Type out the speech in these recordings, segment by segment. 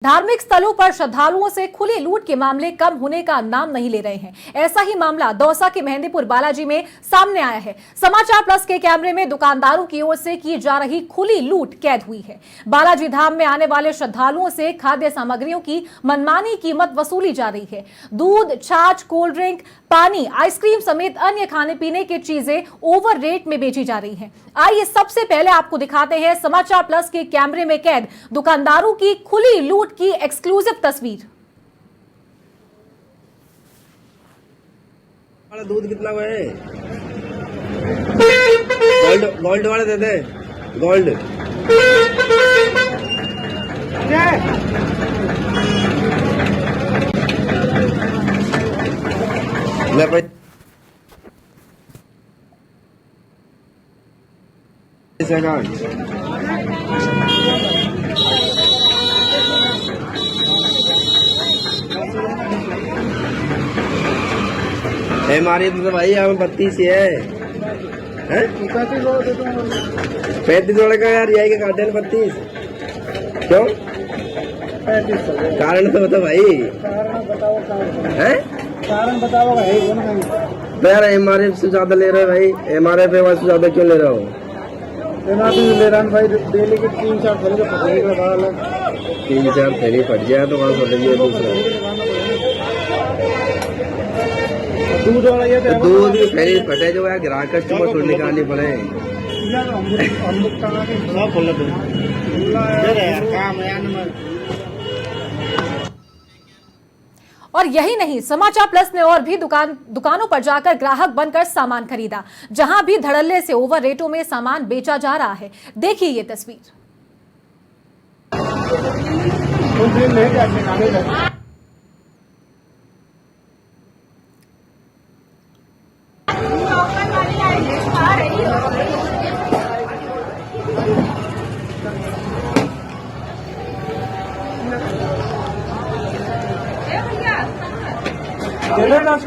धार्मिक स्थलों पर श्रद्धालुओं से खुली लूट के मामले कम होने का नाम नहीं ले रहे हैं। ऐसा ही मामला दौसा के मेहंदीपुर बालाजी में सामने आया है। समाचार प्लस के कैमरे में दुकानदारों की ओर से की जा रही खुली लूट कैद हुई है। बालाजी धाम में आने वाले श्रद्धालुओं से खाद्य सामग्रियों की मनमानी कीमत वसूली जा रही है। दूध, छाछ, कोल्ड ड्रिंक, पानी, आइसक्रीम समेत अन्य खाने पीने की चीजें ओवर रेट में बेची जा रही हैं। आइए सबसे पहले आपको दिखाते हैं समाचार प्लस के कैमरे में कैद दुकानदारों की खुली लूट की एक्सक्लूसिव तस्वीर। दूध कितना को है? गोल्ड वाले दे दे। गोल्ड हमारी तो भाई यहाँ 32 ही है। 35 जोड़े का यार, यही का काटे 32 क्यों? कारण तो बता भाई। कारण बताओ भाई। यार एमआरएफ से ज्यादा ले रहे हो भाई। एमआरएफ से ज्यादा क्यों ले रहे हो? ले रहा भाई। डेली की 3-4 थैली का 3-4 थैली फट जाए तो वहां फटेगी दूसरा। दूध वाला ये दूध भी थैली फटे जो है, ग्राहक कस्टमर छोड़ निकालनी पड़े। और यही नहीं, समाचार प्लस ने और भी दुकानों पर जाकर ग्राहक बनकर सामान खरीदा। जहां भी धड़ल्ले से ओवर रेटों में सामान बेचा जा रहा है। देखिए ये तस्वीर।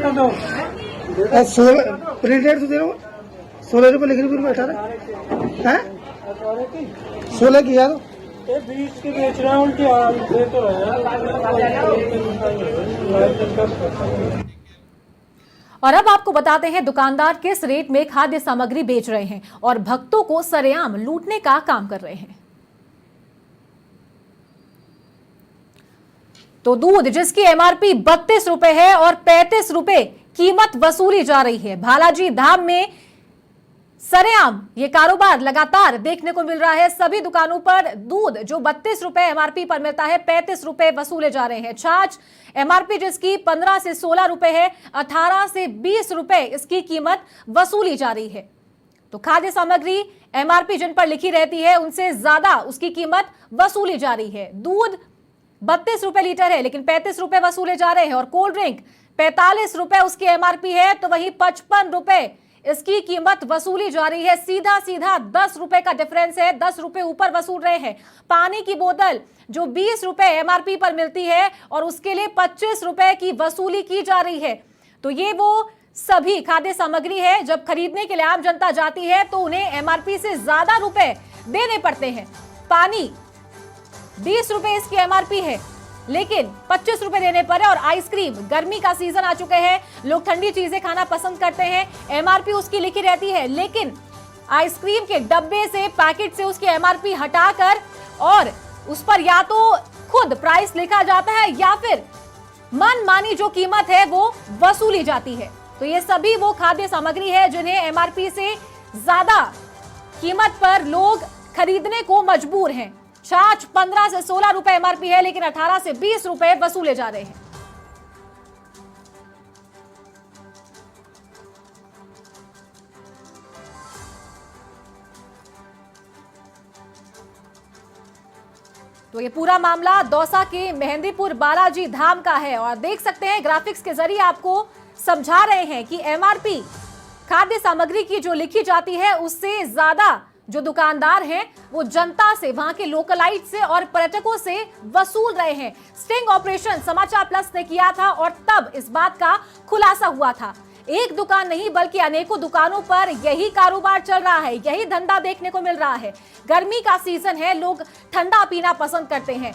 दो 16 प्रिंटेड तो दे रहा हूँ। 16 रुपये लिख रही बैठा रहा है। 16 की यार 20 की बेच रहा हूँ। उल्टी दे तो और अब आपको बताते हैं दुकानदार किस रेट में खाद्य सामग्री बेच रहे हैं और भक्तों को सरेआम लूटने का काम कर रहे हैं। तो दूध जिसकी एमआरपी 32 रुपए है और 35 रुपए कीमत वसूली जा रही है। बालाजी धाम में सरेआम ये कारोबार लगातार देखने को मिल रहा है। सभी दुकानों पर दूध जो 32 रुपए एमआरपी पर मिलता है, 35 रुपए वसूले जा रहे हैं। छाछ एमआरपी जिसकी 15 से 16 रुपए है, 18 से 20 रुपए इसकी कीमत वसूली जा रही है। तो खाद्य सामग्री एमआरपी जिन पर लिखी रहती है उनसे ज्यादा उसकी कीमत वसूली जा रही है। दूध 32 रुपए लीटर है लेकिन 35 रुपए वसूले जा रहे हैं। और कोल्ड ड्रिंक 45 रुपए उसकी एमआरपी है तो वही 55 रुपए इसकी कीमत वसूली जा रही है। सीधा 10 रुपए का डिफरेंस है, 10 रुपए ऊपर वसूल रहे हैं। पानी की बोतल जो 20 रुपए एमआरपी पर मिलती है और उसके लिए 25 रुपए की वसूली की जा रही है। तो ये वो सभी खाद्य सामग्री है जब खरीदने के लिए आम जनता जाती है तो उन्हें एमआरपी से ज्यादा रुपए देने पड़ते हैं। पानी 20 रुपए इसकी एमआरपी है लेकिन 25 रुपए देने पर है। और आइसक्रीम, गर्मी का सीजन आ चुके हैं, लोग ठंडी चीजें खाना पसंद करते हैं। एमआरपी उसकी लिखी रहती है लेकिन आइसक्रीम के डब्बे से, पैकेट से उसकी एमआरपी हटाकर और उस पर या तो खुद प्राइस लिखा जाता है या फिर मनमानी जो कीमत है वो वसूली जाती है। तो ये सभी वो खाद्य सामग्री है जिन्हें एमआरपी से ज्यादा कीमत पर लोग खरीदने को मजबूर हैं। छाछ 15 से 16 रुपए एमआरपी है लेकिन 18 से 20 रुपए वसूले जा रहे हैं। तो ये पूरा मामला दौसा के मेहंदीपुर बालाजी धाम का है और देख सकते हैं ग्राफिक्स के जरिए आपको समझा रहे हैं कि एमआरपी खाद्य सामग्री की जो लिखी जाती है उससे ज्यादा जो दुकानदार हैं वो जनता से, वहां के लोकलाइट से और पर्यटकों से वसूल रहे हैं। स्टिंग ऑपरेशन समाचार प्लस ने किया था और तब इस बात का खुलासा हुआ था। एक दुकान नहीं बल्कि अनेकों दुकानों पर यही कारोबार चल रहा है, यही धंधा देखने को मिल रहा है। गर्मी का सीजन है, लोग ठंडा पीना पसंद करते हैं।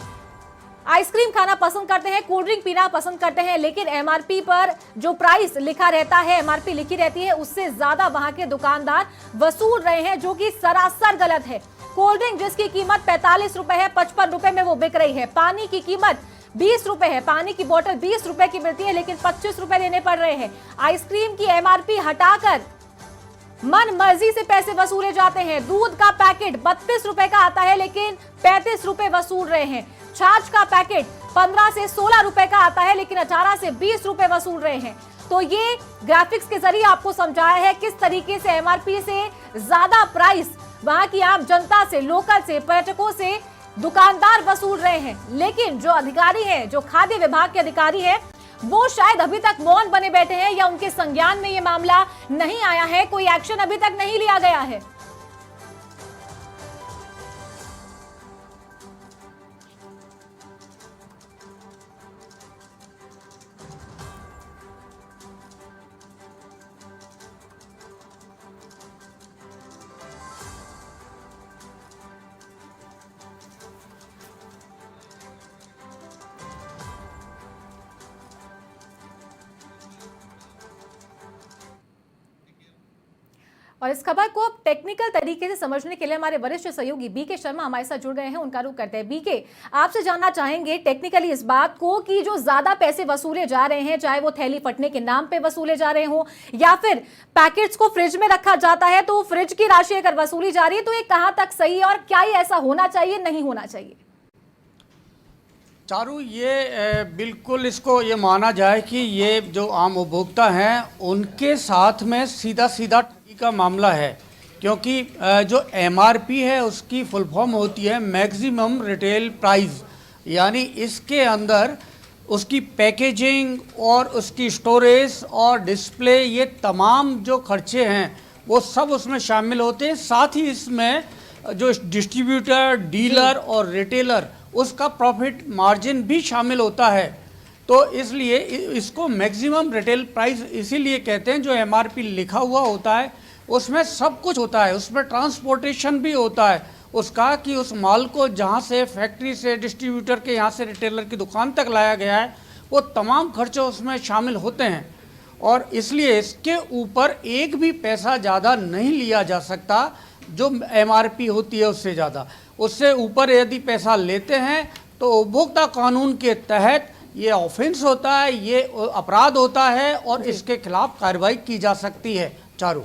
आइसक्रीम खाना पसंद करते हैं, कोल्ड ड्रिंक पीना पसंद करते हैं, लेकिन एमआरपी पर जो प्राइस लिखा रहता है, एमआरपी लिखी रहती है, उससे ज्यादा वहां के दुकानदार वसूल रहे हैं, जो कि सरासर गलत है। कोल्ड ड्रिंक जिसकी कीमत 45 रुपए है, 55 रुपए में वो बिक रही है। पानी की कीमत 20 रुपए है, पानी की बोतल 20 रुपए की मिलती है, लेकिन 25 रुपए देने पड़ रहे हैं। आइसक्रीम की एमआरपी हटाकर मन मर्जी से पैसे वसूले जाते हैं। दूध का पैकेट 32 रुपए का आता है, लेकिन 35 रुपए वसूल रहे हैं। छाछ का पैकेट 15 से 16 रुपए का आता है, लेकिन 18 से 20 रुपए वसूल रहे हैं। तो ये ग्राफिक्स के जरिए आपको समझाया है किस तरीके से एमआरपी से ज्यादा प्राइस वहां की आम जनता से, लोकल से, पर्यटकों से दुकानदार वसूल रहे हैं। लेकिन जो अधिकारी हैं, जो खाद्य विभाग के अधिकारी हैं, वो शायद अभी तक मौन बने बैठे हैं, या उनके संज्ञान में ये मामला नहीं आया है, कोई एक्शन अभी तक नहीं लिया गया है। और इस खबर को अब टेक्निकल तरीके से समझने के लिए हमारे वरिष्ठ सहयोगी बीके शर्मा हमारे साथ जुड़ गए हैं, उनका रुख करते हैं। बीके, आपसे जानना चाहेंगे टेक्निकली इस बात को कि जो ज्यादा पैसे वसूले जा रहे हैं, चाहे वो थैली फटने के नाम पे वसूले जा रहे हो या फिर पैकेट्स को फ्रिज में रखा जाता है तो फ्रिज की राशि अगर वसूली जा रही है, तो ये कहां तक सही है और क्या ये ऐसा होना चाहिए, नहीं होना चाहिए? चारू, ये बिल्कुल इसको ये माना जाए कि ये जो आम उपभोक्ता हैं उनके साथ में सीधा सीधा ठगी का मामला है, क्योंकि जो एमआरपी है उसकी फुल फॉर्म होती है मैक्सिमम रिटेल प्राइस, यानी इसके अंदर उसकी पैकेजिंग और उसकी स्टोरेज और डिस्प्ले, ये तमाम जो खर्चे हैं वो सब उसमें शामिल होते हैं। साथ ही इसमें जो डिस्ट्रीब्यूटर, डीलर और रिटेलर, उसका प्रॉफिट मार्जिन भी शामिल होता है। तो इसलिए इसको मैक्सिमम रिटेल प्राइस इसीलिए कहते हैं। जो एमआरपी लिखा हुआ होता है उसमें सब कुछ होता है, उसमें ट्रांसपोर्टेशन भी होता है उसका, कि उस माल को जहाँ से फैक्ट्री से, डिस्ट्रीब्यूटर के यहाँ से रिटेलर की दुकान तक लाया गया है, वो तमाम खर्चे उसमें शामिल होते हैं। और इसलिए इसके ऊपर एक भी पैसा ज़्यादा नहीं लिया जा सकता। जो एमआरपी होती है उससे ज़्यादा, उससे ऊपर यदि पैसा लेते हैं तो उपभोक्ता कानून के तहत ये ऑफेंस होता है, ये अपराध होता है और इसके खिलाफ कार्रवाई की जा सकती है। चारू,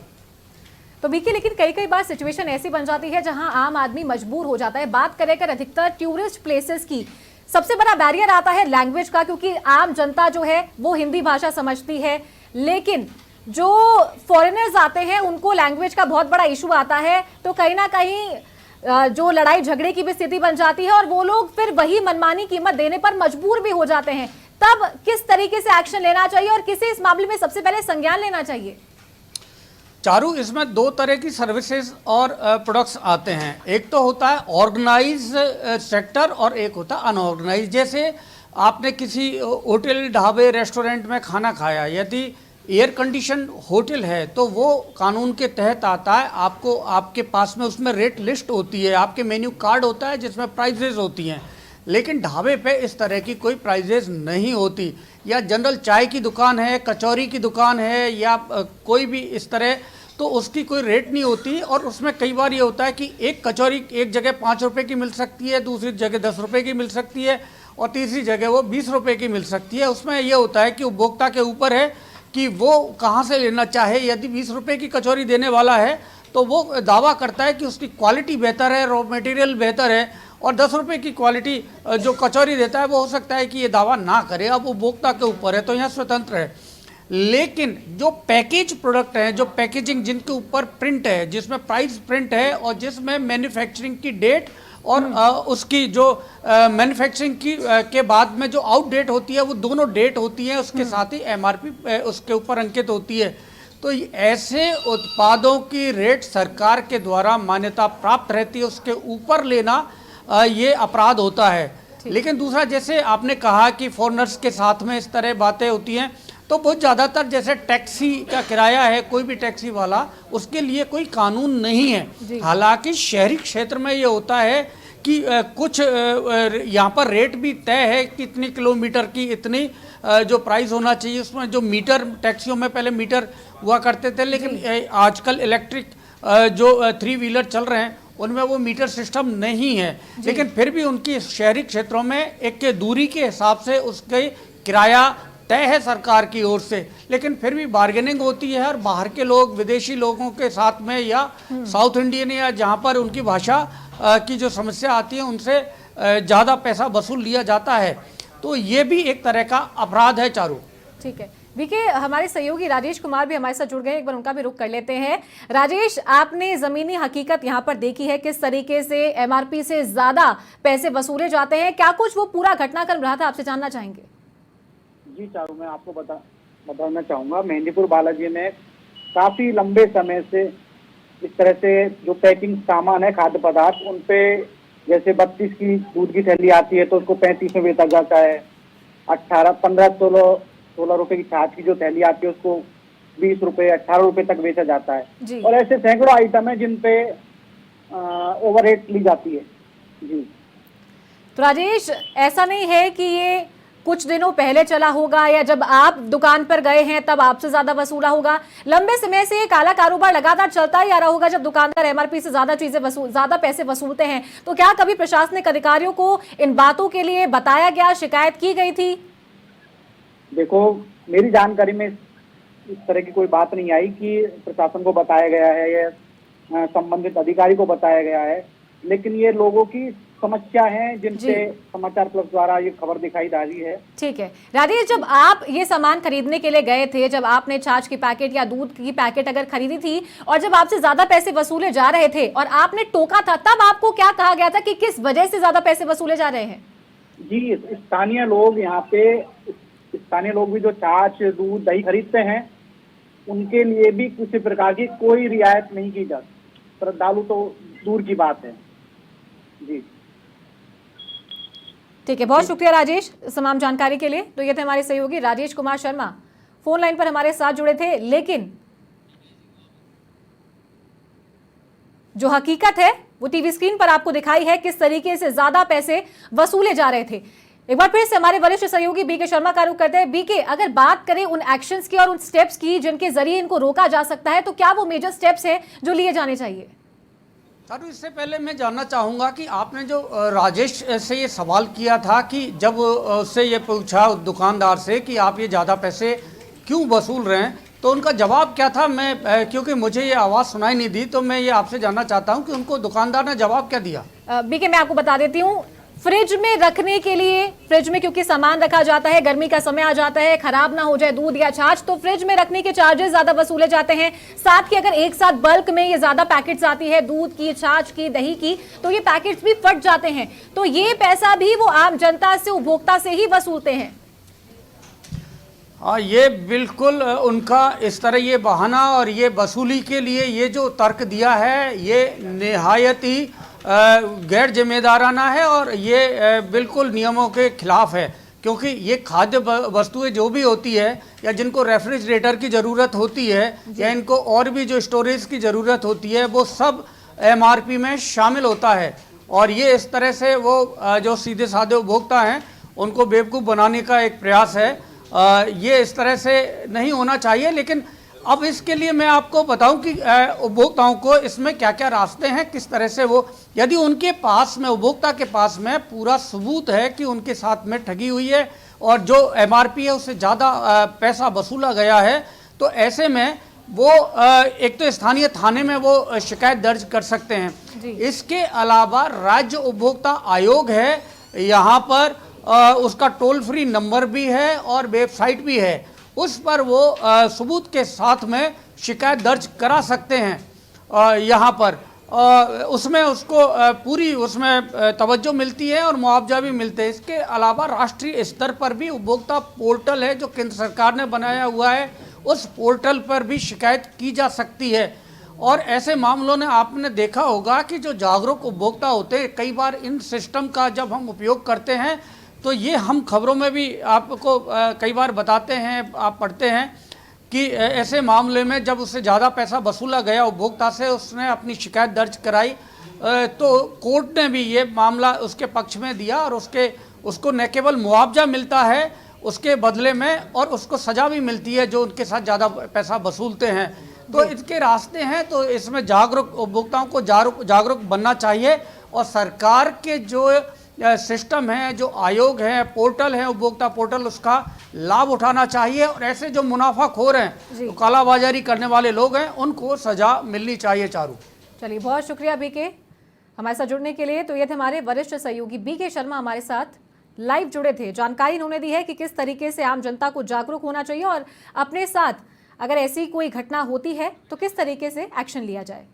तो बीके, लेकिन कई बार सिचुएशन ऐसी बन जाती है जहां आम आदमी मजबूर हो जाता है। बात करें कर अधिकतर टूरिस्ट प्लेसेस की, सबसे बड़ा बैरियर आता है लैंग्वेज का, क्योंकि आम जनता जो है वो हिंदी भाषा समझती है, लेकिन जो फॉरेनर्स आते हैं उनको लैंग्वेज का बहुत बड़ा इशू आता है। तो कहीं ना कहीं जो लड़ाई झगड़े की भी स्थिति बन जाती है और वो लोग फिर वही मनमानी कीमत देने पर मजबूर भी हो जाते हैं। तब किस तरीके से एक्शन लेना चाहिए और किसे इस मामले में सबसे पहले संज्ञान लेना चाहिए? चारू, इसमें दो तरह की सर्विसेज और प्रोडक्ट्स आते हैं। एक तो होता है ऑर्गेनाइज सेक्टर और एक होता है अनऑर्गेनाइज। जैसे आपने किसी होटल, ढाबे, रेस्टोरेंट में खाना खाया, यदि एयर कंडीशन होटल है तो वो कानून के तहत आता है। आपको आपके पास में उसमें रेट लिस्ट होती है, आपके मेन्यू कार्ड होता है जिसमें प्राइजेज होती हैं। लेकिन ढाबे पे इस तरह की कोई प्राइजेज नहीं होती। या जनरल चाय की दुकान है, कचौरी की दुकान है, या कोई भी इस तरह, तो उसकी कोई रेट नहीं होती। और उसमें कई बार ये होता है कि एक कचौरी एक जगह 5 रुपये की मिल सकती है, दूसरी जगह 10 रुपये की मिल सकती है और तीसरी जगह वो 20 रुपये की मिल सकती है। उसमें ये होता है कि उपभोक्ता के ऊपर है कि वो कहाँ से लेना चाहे। यदि 20 रुपये की कचौरी देने वाला है तो वो दावा करता है कि उसकी क्वालिटी बेहतर है, रॉ मटेरियल बेहतर है, और 10 रुपये की क्वालिटी जो कचौरी देता है वो हो सकता है कि ये दावा ना करे। अब उपभोक्ता के ऊपर है, तो यहाँ स्वतंत्र है। लेकिन जो पैकेज प्रोडक्ट हैं, जो पैकेजिंग जिनके ऊपर प्रिंट है, जिसमें प्राइस प्रिंट है और जिसमें मैन्युफैक्चरिंग की डेट और उसकी जो मैन्युफैक्चरिंग की के बाद में जो आउट डेट होती है, वो दोनों डेट होती है, उसके साथ ही एमआरपी उसके ऊपर अंकित होती है। तो ऐसे उत्पादों की रेट सरकार के द्वारा मान्यता प्राप्त रहती है, उसके ऊपर लेना ये अपराध होता है। लेकिन दूसरा, जैसे आपने कहा कि फॉरेनर्स के साथ में इस तरह बातें होती हैं, तो बहुत ज़्यादातर जैसे टैक्सी का किराया है, कोई भी टैक्सी वाला, उसके लिए कोई कानून नहीं है। हालांकि शहरी क्षेत्र में ये होता है कि कुछ यहाँ पर रेट भी तय है कि इतनी किलोमीटर की इतनी जो प्राइस होना चाहिए, उसमें जो मीटर टैक्सियों में पहले मीटर हुआ करते थे, लेकिन आजकल इलेक्ट्रिक जो 3 व्हीलर चल रहे हैं उनमें वो मीटर सिस्टम नहीं है, लेकिन फिर भी उनकी शहरी क्षेत्रों में एक दूरी के हिसाब से उसके किराया तय है सरकार की ओर से, लेकिन फिर भी बार्गेनिंग होती है और बाहर के लोग विदेशी लोगों के साथ में या साउथ इंडियन या जहाँ पर उनकी भाषा की जो समस्या आती है उनसे ज़्यादा पैसा वसूल लिया जाता है। तो ये भी एक तरह का अपराध है चारू। ठीक है बीके, हमारे सहयोगी राजेश कुमार भी हमारे साथ जुड़ गए, एक बार उनका भी रुख कर लेते हैं। राजेश, आपने जमीनी हकीकत यहाँ पर देखी है, किस तरीके से एमआरपी से ज्यादा पैसे वसूले जाते हैं, क्या कुछ वो पूरा घटनाक्रम रहा था, आपसे जानना चाहेंगे। जी चारू, मैं आपको बताना चाहूँगा, मेहंदीपुर बालाजी में काफ़ी लंबे समय से इस तरह से जो पैकिंग सामान है खाद्य पदार्थ, उन पे जैसे 32 की दूध की थैली आती है तो उसको 35 में बेचा जाता है, 16 रुपए की छाछ की जो थैली आती है उसको 20 रुपए 18 रुपए तक बेचा जाता है। और ऐसे सैकड़ों आइटम है जिन पे ओवरहेड ली जाती है। जी तो राजेश, ऐसा नहीं है कि ये कुछ दिनों पहले चला होगा या जब आप दुकान पर गए हैं तब आपसे ज्यादा वसूला होगा, लंबे समय से ये काला कारोबार लगातार चलता ही आ रहा होगा। जब दुकानदार एमआरपी से ज्यादा पैसे वसूलते हैं तो क्या कभी प्रशासनिक अधिकारियों को इन बातों के लिए बताया गया, शिकायत की गई थी? देखो, मेरी जानकारी में इस तरह की कोई बात नहीं आई कि प्रशासन को बताया गया है या संबंधित अधिकारी को बताया गया है, लेकिन ये लोगों की समस्या है जिनसे समाचार प्लस द्वारा ये खबर दिखाई जा रही है। ठीक है राजेश, जब आप ये सामान खरीदने के लिए गए थे, जब आपने छाछ की पैकेट या दूध की पैकेट अगर खरीदी थी और जब आपसे ज्यादा पैसे वसूले जा रहे थे और आपने टोका था, तब आपको क्या कहा गया था कि किस वजह से ज्यादा पैसे वसूले जा रहे हैं? जी, स्थानीय लोग यहाँ पे, स्थानीय लोग भी जो छाछ दूध दही खरीदते हैं उनके लिए भी किसी प्रकार की कोई रियायत नहीं की जाती, श्रद्धालु तो दूर की बात है। जी ठीक है, बहुत शुक्रिया राजेश तमाम जानकारी के लिए। तो ये थे हमारे सहयोगी राजेश कुमार शर्मा, फोन लाइन पर हमारे साथ जुड़े थे। लेकिन जो हकीकत है वो टीवी स्क्रीन पर आपको दिखाई है, किस तरीके से ज्यादा पैसे वसूले जा रहे थे। एक बार फिर से हमारे वरिष्ठ सहयोगी बीके शर्मा का रुख करते हैं। बीके, अगर बात करें उन एक्शंस की और उन स्टेप्स की जिनके जरिए इनको रोका जा सकता है, तो क्या वो मेजर स्टेप्स हैं जो लिए जाने चाहिए? सारू, इससे पहले मैं जानना चाहूँगा कि आपने जो राजेश से ये सवाल किया था कि जब उससे ये पूछा दुकानदार से कि आप ये ज़्यादा पैसे क्यों वसूल रहे हैं, तो उनका जवाब क्या था? मैं क्योंकि मुझे ये आवाज़ सुनाई नहीं दी तो मैं ये आपसे जानना चाहता हूँ कि उनको दुकानदार ने जवाब क्या दिया। बीके, मैं आपको बता देती हूँ, फ्रिज में रखने के लिए, फ्रिज में क्योंकि सामान रखा जाता है, गर्मी का समय आ जाता है, खराब ना हो जाए दूध या छाछ, तो फ्रिज में रखने के चार्जेस ज्यादा वसूले जाते हैं। साथ ही अगर एक साथ बल्क में ये ज्यादा पैकेट्स आती है दूध की, छाछ की, दही की, तो ये पैकेट्स भी फट जाते हैं। तो ये पैसा भी वो आम जनता से, उपभोक्ता से ही वसूलते हैं। हाँ, ये बिल्कुल उनका इस तरह ये बहाना और ये वसूली के लिए ये जो तर्क दिया है ये निहायत ही गैर जिम्मेदाराना है और ये बिल्कुल नियमों के खिलाफ है, क्योंकि ये खाद्य वस्तुएं जो भी होती है या जिनको रेफ्रिजरेटर की ज़रूरत होती है या इनको और भी जो स्टोरेज की ज़रूरत होती है वो सब एमआरपी में शामिल होता है। और ये इस तरह से वो जो सीधे साधे उपभोक्ता हैं उनको बेवकूफ़ बनाने का एक प्रयास है। ये इस तरह से नहीं होना चाहिए। लेकिन अब इसके लिए मैं आपको बताऊं कि उपभोक्ताओं को इसमें क्या क्या रास्ते हैं, किस तरह से वो, यदि उनके पास में, उपभोक्ता के पास में पूरा सबूत है कि उनके साथ में ठगी हुई है और जो एमआरपी है उससे ज़्यादा पैसा वसूला गया है, तो ऐसे में वो एक तो स्थानीय थाने में वो शिकायत दर्ज कर सकते हैं। इसके अलावा राज्य उपभोक्ता आयोग है, यहाँ पर उसका टोल फ्री नंबर भी है और वेबसाइट भी है, उस पर वो सबूत के साथ में शिकायत दर्ज करा सकते हैं। यहाँ पर उसमें उसको पूरी उसमें तवज्जो मिलती है और मुआवजा भी मिलते हैं। इसके अलावा राष्ट्रीय स्तर पर भी उपभोक्ता पोर्टल है जो केंद्र सरकार ने बनाया हुआ है, उस पोर्टल पर भी शिकायत की जा सकती है। और ऐसे मामलों में आपने देखा होगा कि जो जागरूक उपभोक्ता होते हैं, कई बार इन सिस्टम का जब हम उपयोग करते हैं तो ये हम खबरों में भी आपको कई बार बताते हैं, आप पढ़ते हैं कि ऐसे मामले में जब उससे ज़्यादा पैसा वसूला गया उपभोक्ता से, उसने अपनी शिकायत दर्ज कराई तो कोर्ट ने भी ये मामला उसके पक्ष में दिया और उसको न केवल मुआवजा मिलता है उसके बदले में, और उसको सज़ा भी मिलती है जो उनके साथ ज़्यादा पैसा वसूलते हैं। तो इसके रास्ते हैं, तो इसमें जागरूक उपभोक्ताओं को जागरूक बनना चाहिए, और सरकार के जो सिस्टम है, जो आयोग है, पोर्टल है, उपभोक्ता पोर्टल, उसका लाभ उठाना चाहिए, और ऐसे जो मुनाफाखोर हैं, तो कालाबाजारी करने वाले लोग हैं, उनको सजा मिलनी चाहिए। चारू, चलिए, बहुत शुक्रिया बीके हमारे साथ जुड़ने के लिए। तो ये थे हमारे वरिष्ठ सहयोगी बीके शर्मा, हमारे साथ लाइव जुड़े थे। जानकारी इन्होंने दी है कि किस तरीके से आम जनता को जागरूक होना चाहिए और अपने साथ अगर ऐसी कोई घटना होती है तो किस तरीके से एक्शन लिया जाए।